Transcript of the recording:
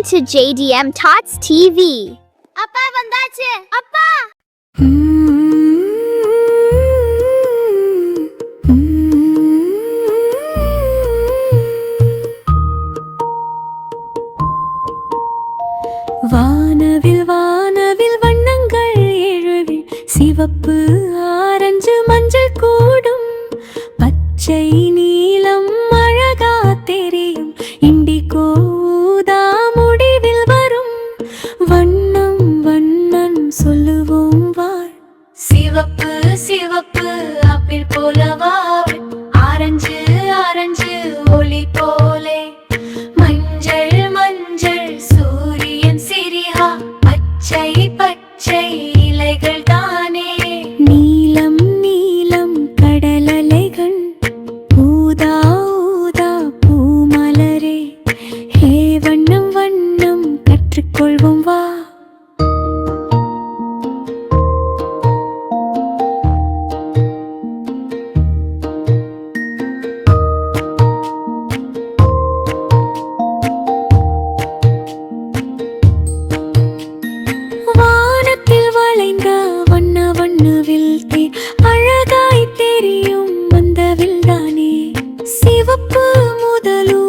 to JDM Tots TV. அப்பா வந்தாச்சு அப்பா. வானவில் வானவில் வண்ணங்கள் எழுவில் சிவப்பு ஆரஞ்சு மஞ்சள் கூடும் பச்சை நீலம் அழகா தெரியும் இண்டிகோ ஊதா முடிவில் வரும் வண்ணம் வண்ணம் சொல்லுவோம் வாழ் சிவப்பு சிவப்பு ஆப்பிள் போலவா ஆரஞ்சு ஆரஞ்சு ஒளி போலே மஞ்சள் மஞ்சள் சூரியன் சிரிஹா பச்சை பச்சை இலைகள் தானே நீலம் நீலம் கடலலைகள் ஊதா ஊதா பூமலரே ஹே வண்ணம் வண்ணம் கற்றுக்கொள்வோம் வா. அழகாய் தெரியும் அந்த வில்தானே சிவப்பு முதலும்